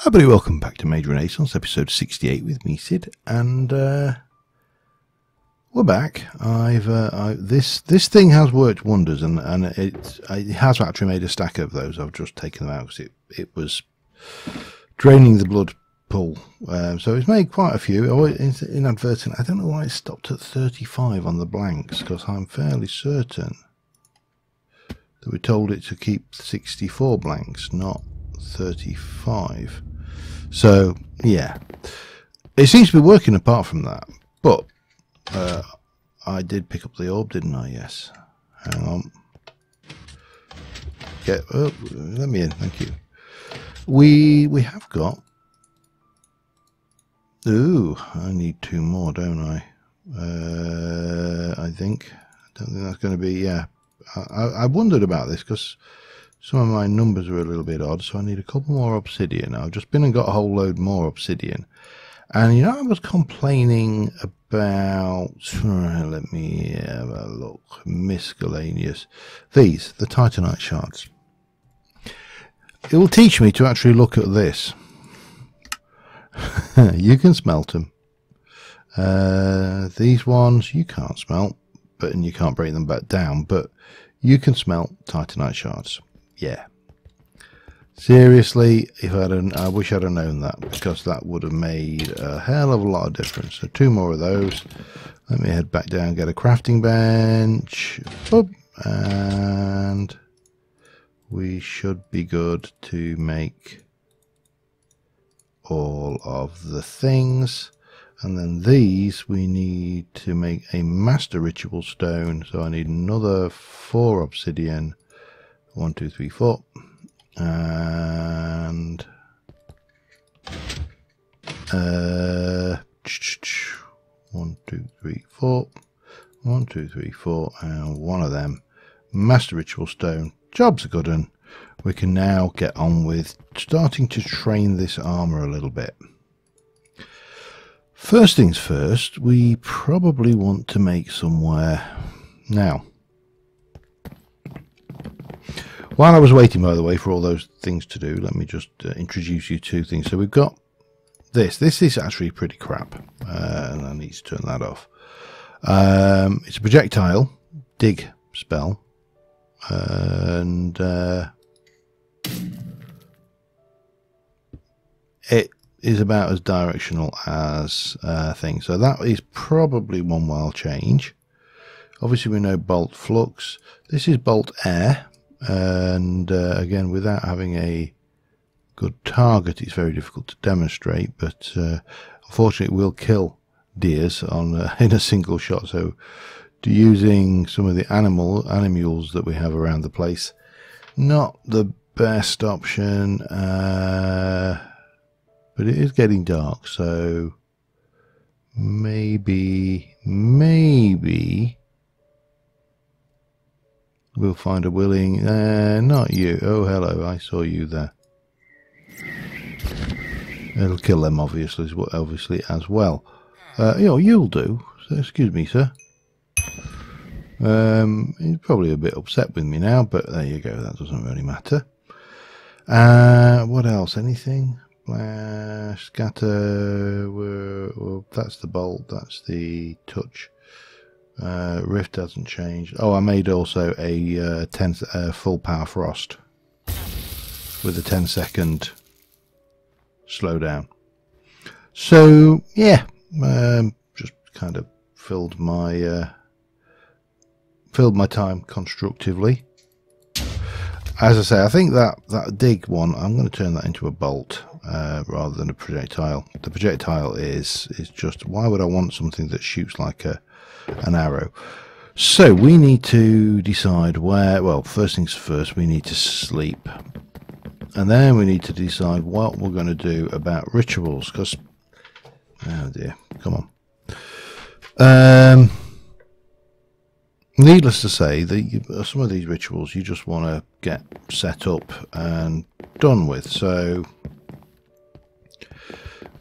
Everybody, welcome back to Mage Renaissance, episode 68 with me, Sid, and we're back. This thing has worked wonders, and it has actually made a stack of those. I've just taken them out because it was draining the blood pool. So it's made quite a few. It's inadvertent. I don't know why it stopped at 35 on the blanks, because I'm fairly certain that we told it to keep 64 blanks, not 35. So yeah, it seems to be working apart from that. But I did pick up the orb, didn't I? Yes. Hang on. Let me in. Thank you. We have got. Ooh, I need 2 more, don't I? I think. I don't think that's going to be. Yeah. I wondered about this because some of my numbers are a little bit odd, so I need a couple more obsidian. I've just been and got a whole load more obsidian. And, you know, I was complaining about... let me have a look. Miscellaneous. These, the titanite shards. It will teach me to actually look at this. You can smelt them. These ones you can't smelt, and you can't break them back down, but you can smelt titanite shards. Yeah, seriously, I wish I'd have known that, because that would have made a hell of a lot of difference. So 2 more of those. Let me head back down, get a crafting bench. Boop, and we should be good to make all of the things. And then these we need to make a master ritual stone, so I need another 4 obsidian. 1, 2, 3, 4, and 1, 2, 3, 4, 1, 2, 3, 4, and 1 of them. Master ritual stone. Job's a good one. We can now get on with starting to train this armor a little bit. First things first, we probably want to make somewhere now. While I was waiting, by the way, for all those things to do, let me just introduce you to things. So we've got this. This is actually pretty crap, and I need to turn that off. It's a projectile dig spell, and it is about as directional as things. So that is probably one while change. Obviously, we know bolt flux. This is bolt air. And again, without having a good target, it's very difficult to demonstrate, but unfortunately it will kill deers on in a single shot. So using some of the animals that we have around the place, not the best option, but it is getting dark, so maybe we'll find a willing... not you. Oh, hello. I saw you there. It'll kill them, obviously as well. You'll do. So, excuse me, sir. He's probably a bit upset with me now, but there you go. That doesn't really matter. What else? Anything? Flash, scatter. Well, that's the bolt. That's the touch. Rift hasn't changed. Oh, I made also a 10 full power frost with a 10-second slowdown. So yeah, just kind of filled my time constructively. As I say, I think that dig one, I'm going to turn that into a bolt rather than a projectile. The projectile is just, why would I want something that shoots like an arrow? So we need to decide where. Well, first things first, we need to sleep, and then we need to decide what we're going to do about rituals, because oh dear, come on. Needless to say, some of these rituals you just want to get set up and done with, so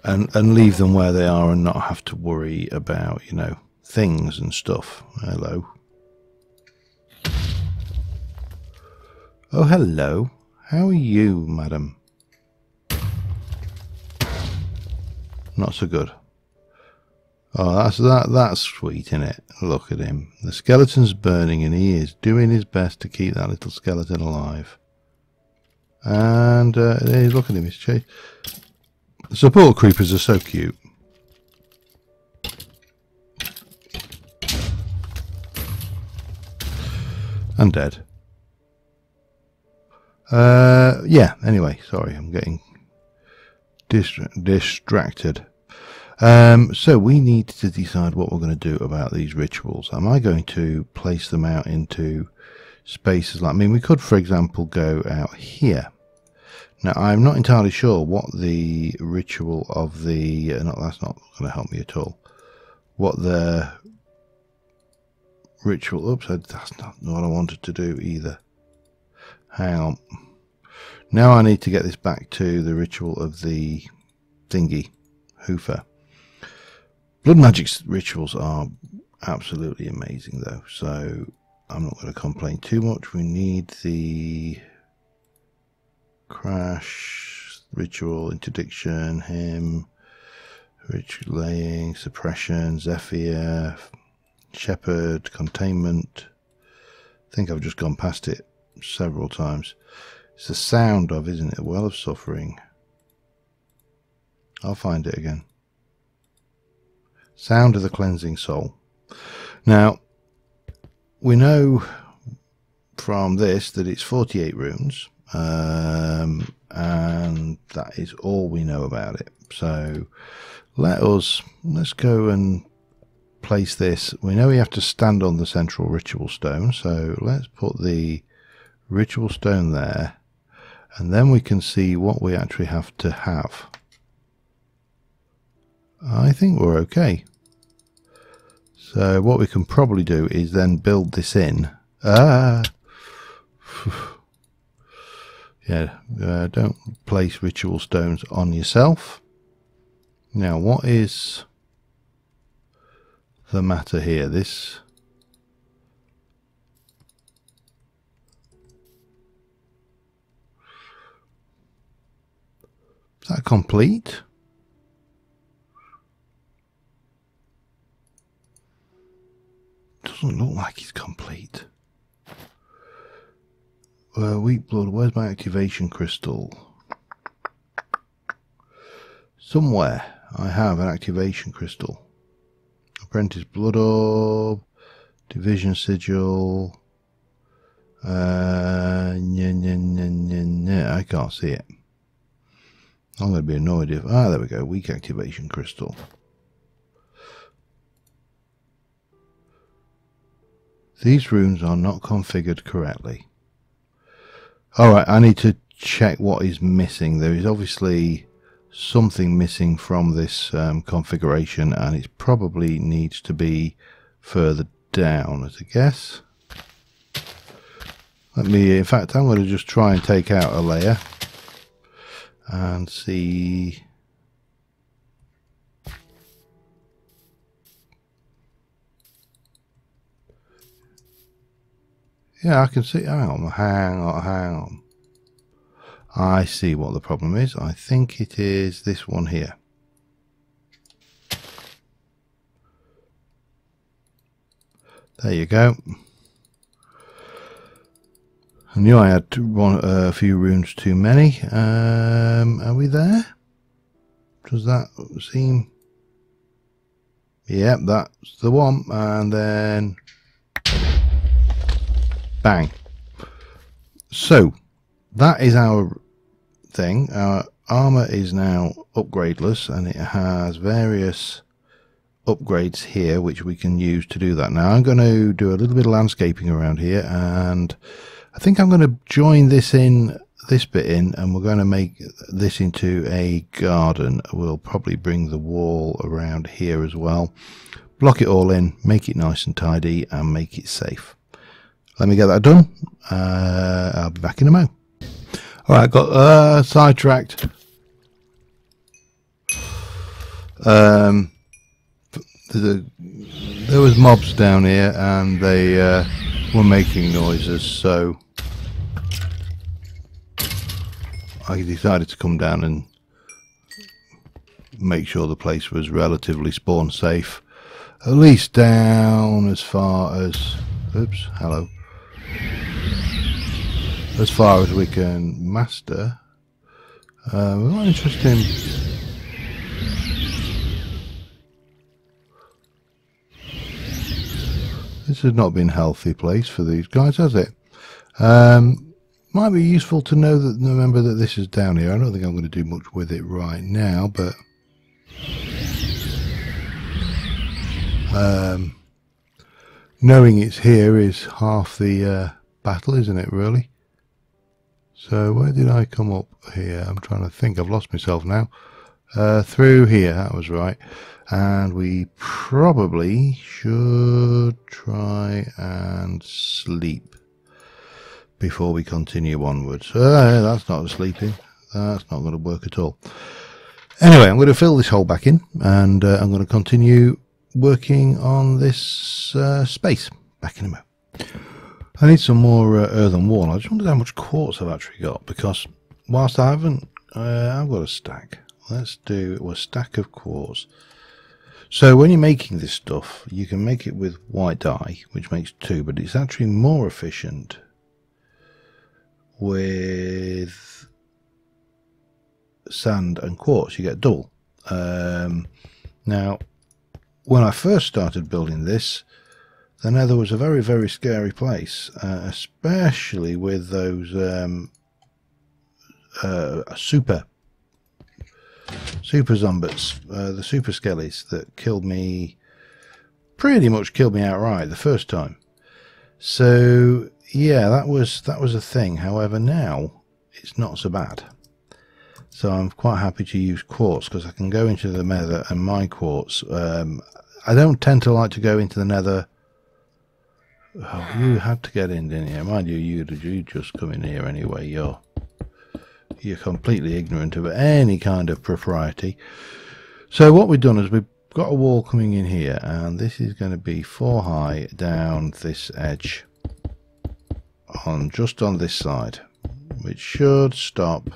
and leave them where they are and not have to worry about, you know, things and stuff. Hello. Oh, hello. How are you, madam? Not so good. Oh, that's sweet, isn't it? Look at him. The skeleton's burning and he is doing his best to keep that little skeleton alive. And look at him. He's chasing. The support creepers are so cute. And dead. Yeah, anyway, sorry, I'm getting distracted. So we need to decide what we're going to do about these rituals. Am I going to place them out into spaces like, I mean, we could, for example, go out here. Now, I'm not entirely sure what the ritual of the, that's not going to help me at all. What the ritual, oops, that's not what I wanted to do either. Hang on. Now I need to get this back to the ritual of the thingy, Hoofer. Blood magic rituals are absolutely amazing though, so I'm not going to complain too much. We need the crash, ritual, interdiction, hymn, ritual laying, suppression, Zephyr, shepherd, containment. I think I've just gone past it several times. It's the sound of, isn't it? A well of suffering. I'll find it again. Sound of the cleansing soul. Now, we know from this that it's 48 runes, and that is all we know about it. So let's go and place this. We know we have to stand on the central ritual stone, so let's put the ritual stone there, and then we can see what we actually have to have. I think we're okay. So what we can probably do is then build this in. Yeah, don't place ritual stones on yourself. Now, what is the matter here? This is that complete? Doesn't look like it's complete. Weak blood, where's my activation crystal? Somewhere I have an activation crystal. Apprentice blood orb, division sigil. I can't see it. I'm going to be annoyed if... Ah, there we go. Weak activation crystal. These runes are not configured correctly. Alright, I need to check what is missing. There is obviously something missing from this configuration, and it probably needs to be further down, as a guess. In fact, I'm going to just try and take out a layer and see. Yeah, I can see. Hang on. I see what the problem is. I think it is this one here. There you go. I knew I had a few runes too many. Are we there? Does that seem... Yep, that's the one. And then... Bang. So, that is our thing. Our armour is now upgradeless, and it has various upgrades here which we can use to do that. Now I'm going to do a little bit of landscaping around here, and I think I'm going to join this bit in, and we're going to make this into a garden. We'll probably bring the wall around here as well, block it all in, make it nice and tidy, and make it safe. Let me get that done. I'll be back in a mo. Alright, got sidetracked. There was mobs down here, and they were making noises, so I decided to come down and make sure the place was relatively spawn safe, at least down as far as, oops, hello, as far as we can master. We're not interested in this has not been a healthy place for these guys, has it? Might be useful to know that, remember that this is down here. I don't think I'm going to do much with it right now, but knowing it's here is half the battle, isn't it, really? So where did I come up here? I'm trying to think. I've lost myself now. Through here, that was right. And we probably should try and sleep before we continue onwards. That's not sleeping. That's not going to work at all. Anyway, I'm going to fill this hole back in, and I'm going to continue working on this space back in a moment. I need some more earthen wall. I just wondered how much quartz I've actually got, because whilst I haven't, I've got a stack. Let's do a stack of quartz. So when you're making this stuff, you can make it with white dye, which makes 2, but it's actually more efficient with sand and quartz. You get double. Now, when I first started building this, the Nether was a very, very scary place, especially with those super zombies, the super skellies that killed me, pretty much killed me outright the first time. So yeah, that was a thing. However, now it's not so bad. So I'm quite happy to use quartz, because I can go into the Nether and mine quartz. I don't tend to like to go into the Nether. Oh, you had to get in, didn't you? Mind you, you just come in here anyway. You're completely ignorant of any kind of propriety. So what we've done is we've got a wall coming in here, and this is going to be 4 high down this edge, just on this side, which should stop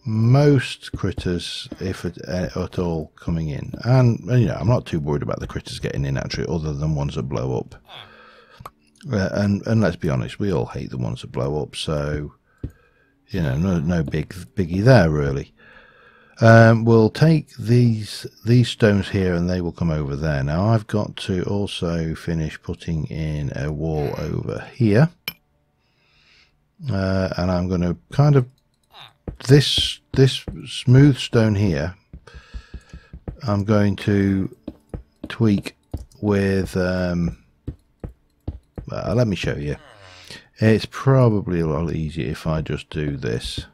most critters, if at all, coming in. And you know, I'm not too worried about the critters getting in actually, other than ones that blow up. And let's be honest, we all hate the ones that blow up, so you know, no biggie there really. We'll take these stones here, and they will come over there. Now I've got to also finish putting in a wall over here, and I'm going to kind of this smooth stone here, I'm going to tweak with let me show you. It's probably a lot easier if I just do this.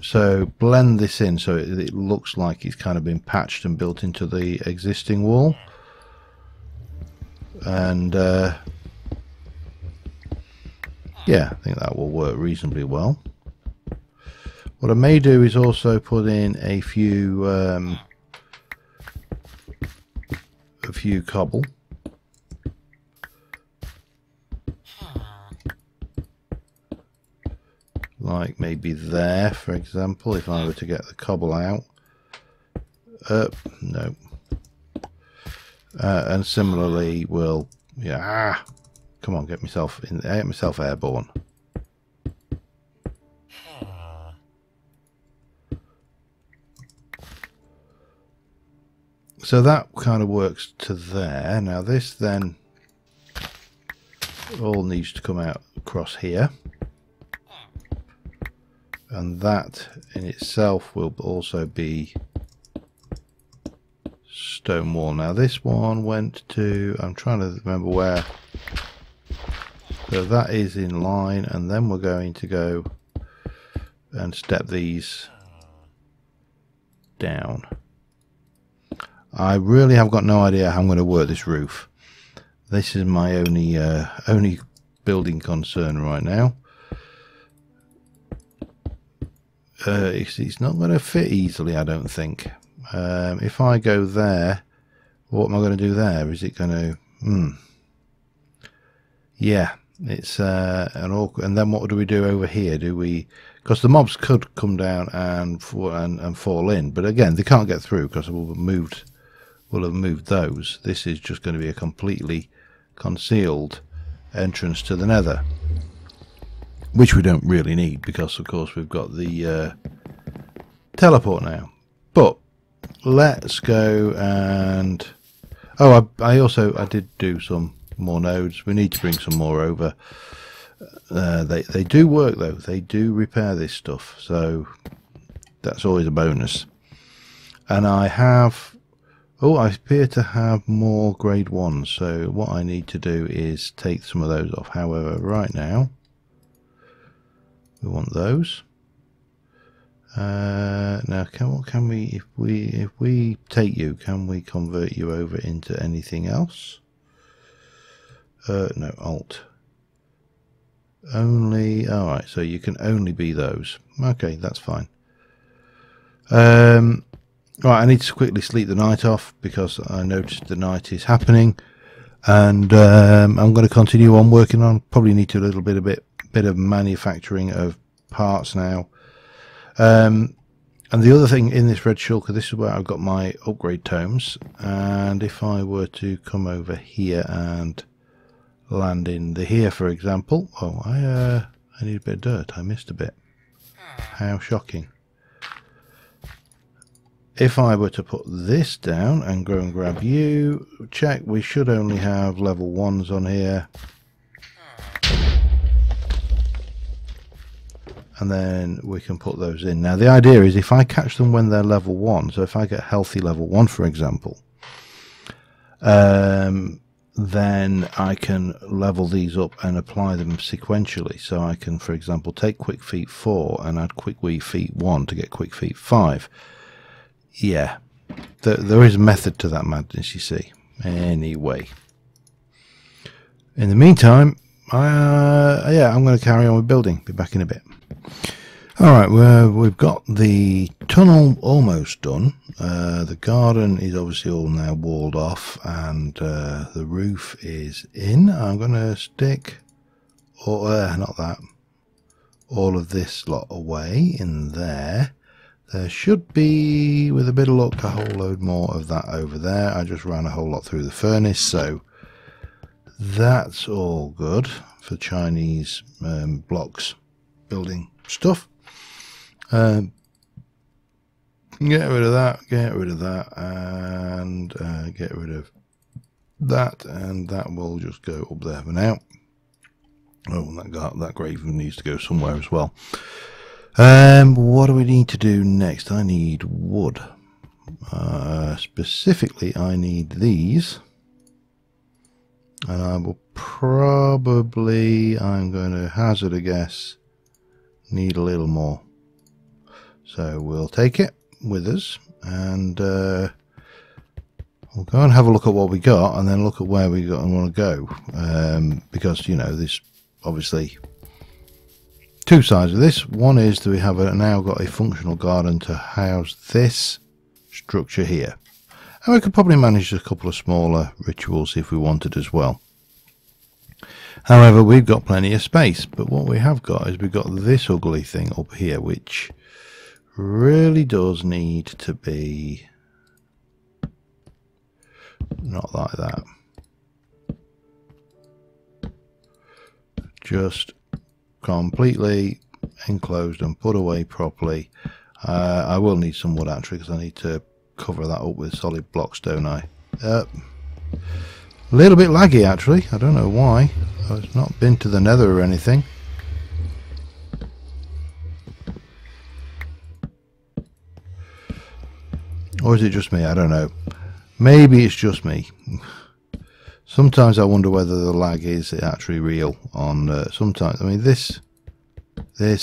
So blend this in so it looks like it's kind of been patched and built into the existing wall. And yeah, I think that will work reasonably well. What I may do is also put in a few cobble, like maybe there, for example, if I were to get the cobble out. No. And similarly, we'll, yeah, come on, get myself airborne. So that kind of works to there. Now this then all needs to come out across here, and that in itself will also be stone wall. Now this one went to, I'm trying to remember where, so that is in line, and then we're going to go and step these down. I really have got no idea how I'm going to work this roof. This is my only building concern right now. It's not going to fit easily, I don't think. If I go there, what am I going to do there? Is it going to... Yeah, It's an awkward. And then what do we do over here? Do we? Because the mobs could come down and fall in, but again they can't get through because we'll have moved those. This is just going to be a completely concealed entrance to the Nether, which we don't really need because of course we've got the teleport now. But let's go and I did do some more nodes. We need to bring some more over. They do work though. They do repair this stuff, so that's always a bonus. And I appear to have more grade 1, so what I need to do is take some of those off. However, right now we want those. Now what can we, if we take you, can we convert you over into anything else? No, alt only. Alright, so you can only be those. Okay, that's fine. Right, I need to quickly sleep the night off because I noticed the night is happening, and I'm going to continue on working on. Probably need to do a little bit of manufacturing of parts now. And the other thing in this red shulker, this is where I've got my upgrade tomes, and if I were to come over here and land in here, for example. Oh, I need a bit of dirt. I missed a bit. How shocking. If I were to put this down and go and grab you, check, we should only have level 1s on here. And then we can put those in. Now the idea is if I catch them when they're level 1, so if I get healthy level 1 for example, then I can level these up and apply them sequentially. So I can, for example, take Quick Feet 4 and add Quick Feet 1 to get Quick Feet 5. Yeah, there is a method to that madness, you see. Anyway, in the meantime, I'm going to carry on with building. Be back in a bit. Alright, we've got the tunnel almost done. The garden is obviously all now walled off, and the roof is in. I'm going to stick, all of this lot away in there. There should be, with a bit of luck, a whole load more of that over there. I just ran a whole lot through the furnace, so that's all good for Chinese blocks building stuff. Get rid of that, and get rid of that, and that will just go up there for now. Oh, that grave needs to go somewhere as well. What do we need to do next? I need wood. Specifically, I need these. And I will probably, I'm going to hazard a guess, need a little more. So we'll take it with us, and we'll go and have a look at what we got, and then look at where we got and want to go. Because, you know, there's obviously two sides of this. One is that we have now got a functional garden to house this structure here. And we could probably manage a couple of smaller rituals if we wanted as well. However, we've got plenty of space, but what we have got is we've got this ugly thing up here, which really does need to be not like that. Just completely enclosed and put away properly. I will need some wood actually, because I need to cover that up with solid blocks, don't I? A little bit laggy actually, I don't know why. It's not been to the nether or anything. Or is it just me? I don't know. Maybe it's just me. Sometimes I wonder whether the lag is actually real on sometimes. I mean, this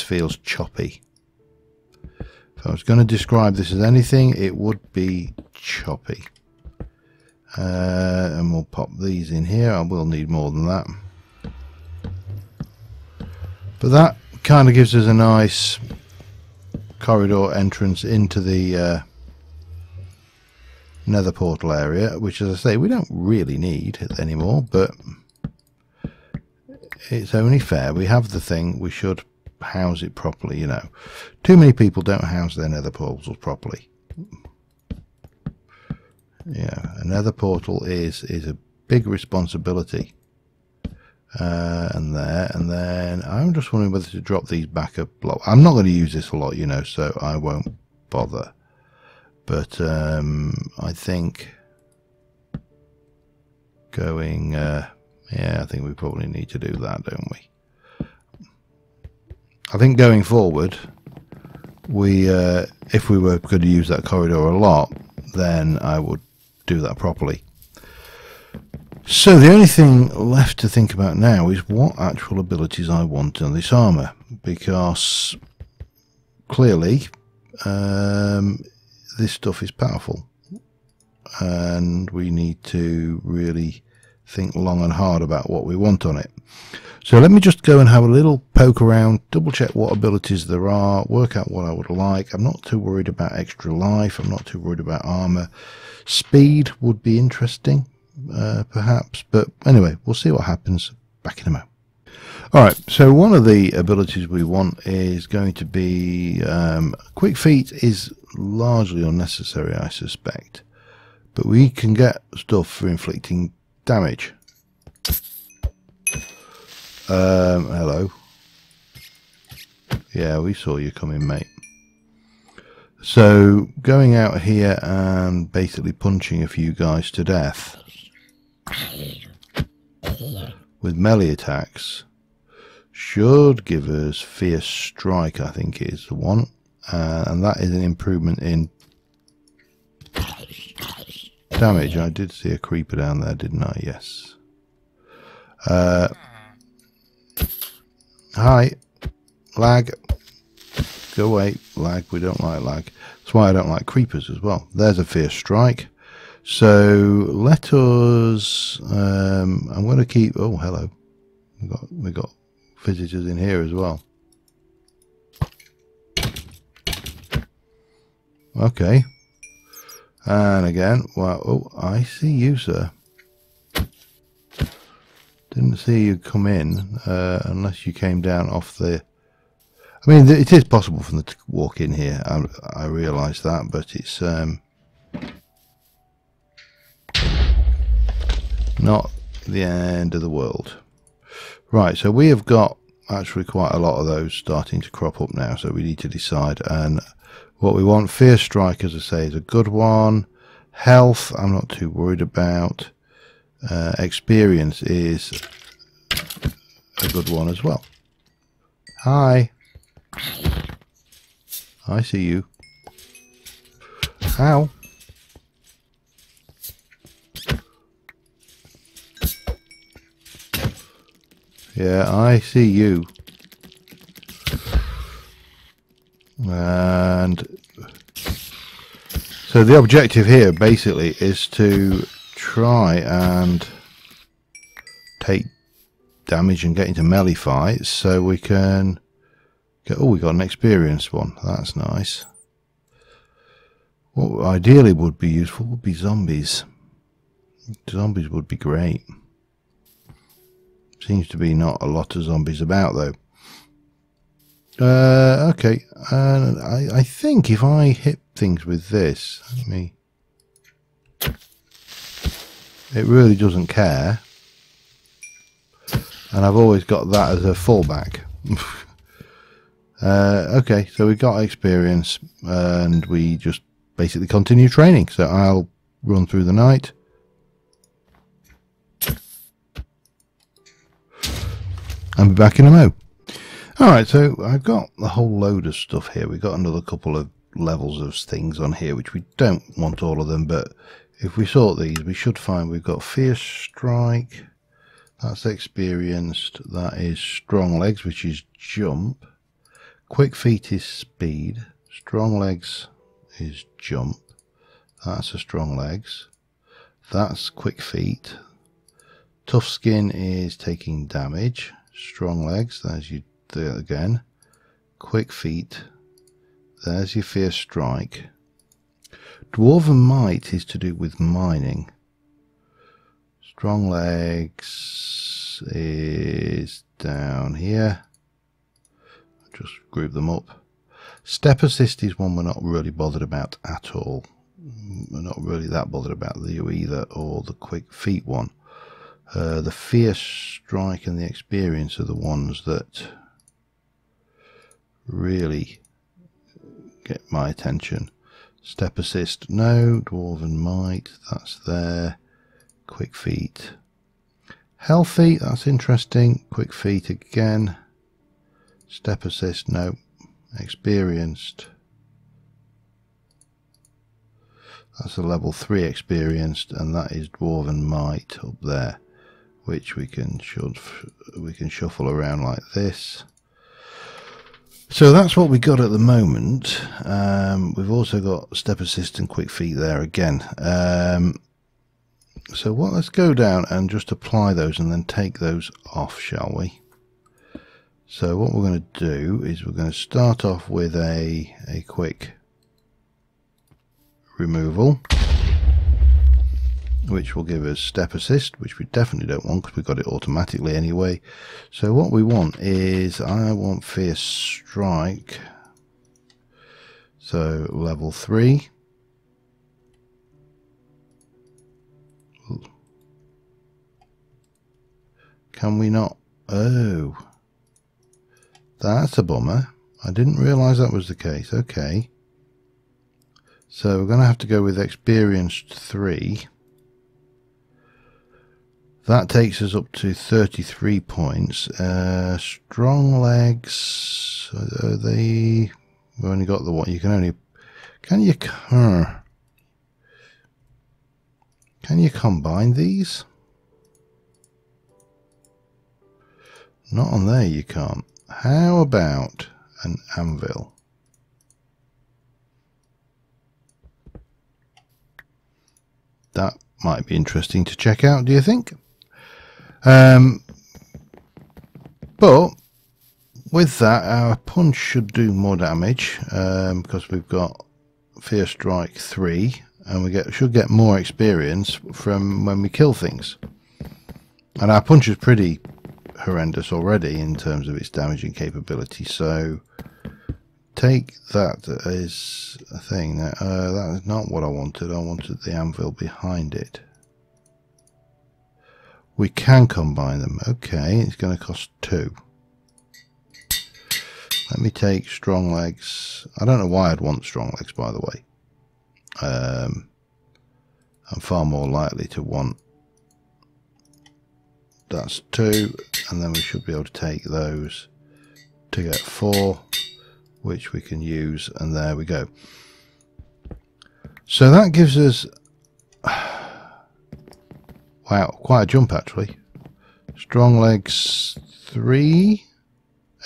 feels choppy. If I was going to describe this as anything, it would be choppy. And we'll pop these in here. I will need more than that. But that kind of gives us a nice corridor entrance into the nether portal area, which, as I say, we don't really need anymore, but it's only fair. We have the thing, we should house it properly, you know. Too many people don't house their nether portals properly. Yeah, a nether portal is a big responsibility. And then I'm just wondering whether to drop these back a block. I'm not going to use this a lot, you know, so I won't bother. But I think going, yeah, I think we probably need to do that, don't we? I think going forward, we if we were going to use that corridor a lot, then I would do that properly. So the only thing left to think about now is what actual abilities I want on this armour, because clearly this stuff is powerful and we need to really think long and hard about what we want on it. So let me just go and have a little poke around, double check what abilities there are, work out what I would like. I'm not too worried about extra life, I'm not too worried about armour. Speed would be interesting, perhaps, but anyway, we'll see what happens. Back in a moment. Alright, so one of the abilities we want is going to be quick feet is largely unnecessary, I suspect, but we can get stuff for inflicting damage. Hello. Yeah, we saw you coming, mate. So going out here and basically punching a few guys to death with melee attacks should give us Fierce Strike, I think is the one, and that is an improvement in damage. I did see a creeper down there, didn't I? Yes. Hi. Lag. Go away. Lag. We don't like lag. That's why I don't like creepers as well. There's a Fierce Strike. So let us I'm going to keep, oh hello, we got visitors in here as well. Okay, and again, well, oh, I see you, sir. Didn't see you come in unless you came down off the, I mean, it is possible for them to walk in here, I realise that, but it's not the end of the world. Right, so we have got actually quite a lot of those starting to crop up now, so we need to decide. And what we want, Fierce Strike, as I say, is a good one. Health, I'm not too worried about. Experience is a good one as well. Hi. I see you. Ow. Yeah, I see you. And so the objective here basically is to try and take damage and get into melee fights so we can get, oh, we got an experienced one. That's nice. What ideally would be useful would be zombies. Zombies would be great. Seems to be not a lot of zombies about though. Okay, and I think if I hit things with this, let me, it really doesn't care, and I've always got that as a fallback. Okay, so we got experience and we just basically continue training, so I'll run through the night. I'll be back in a mo. Alright, so I've got a whole load of stuff here. We've got another couple of levels of things on here, which we don't want all of them, but if we sort these, we should find we've got Fierce Strike, that's experienced, that is Strong Legs, which is jump, Quick Feet is speed, Strong Legs is jump, that's a Strong Legs, that's Quick Feet, Tough Skin is taking damage, Strong Legs, there's you there again, Quick Feet, there's your Fierce Strike. Dwarven Might is to do with mining. Strong Legs is down here. Just group them up. Step assist is one we're not really bothered about at all. We're not really that bothered about the either, or the quick feet one. The fierce strike and the experience are the ones that really get my attention. Step assist, no. Dwarven might, that's there. Quick feet. Healthy, that's interesting. Quick feet again. Step assist, no. Experienced. That's a level 3 experienced, and that is Dwarven might up there, which we can shuffle around like this. So that's what we got at the moment. We've also got step assist and quick feet there again. So let's go down and just apply those and then take those off, shall we? So what we're going to do is we're going to start off with a quick removal, which will give us step assist, which we definitely don't want because we've got it automatically anyway. So what we want is, I want fierce strike, so level 3. Can we not? Oh, that's a bummer. I didn't realise that was the case. Okay, so we're going to have to go with experienced 3. That takes us up to 33 points. Strong legs, are they? We've only got the what? You can only, can you combine these? Not on there, you can't. How about an anvil? That might be interesting to check out, do you think? But with that, our punch should do more damage because we've got Fierce Strike 3, and we should get more experience from when we kill things. And our punch is pretty horrendous already in terms of its damaging capability. So take that as a thing. That is not what I wanted. I wanted the anvil behind it. We can combine them. Okay, it's going to cost 2. Let me take strong legs. I don't know why I'd want strong legs, by the way. I'm far more likely to want, that's 2, and then we should be able to take those to get 4, which we can use, and there we go. So that gives us, wow, quite a jump actually. Strong legs 3,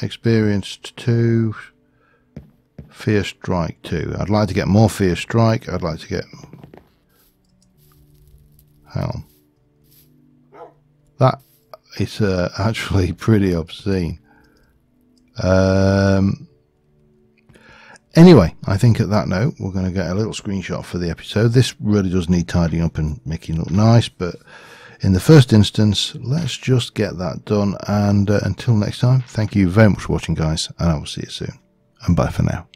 experienced 2, fierce strike 2. I'd like to get more fierce strike. I'd like to get, hang on, that is actually pretty obscene. Anyway, I think at that note we're going to get a little screenshot for the episode. This really does need tidying up and making it look nice, but in the first instance, let's just get that done. And until next time, thank you very much for watching, guys, and I will see you soon. And bye for now.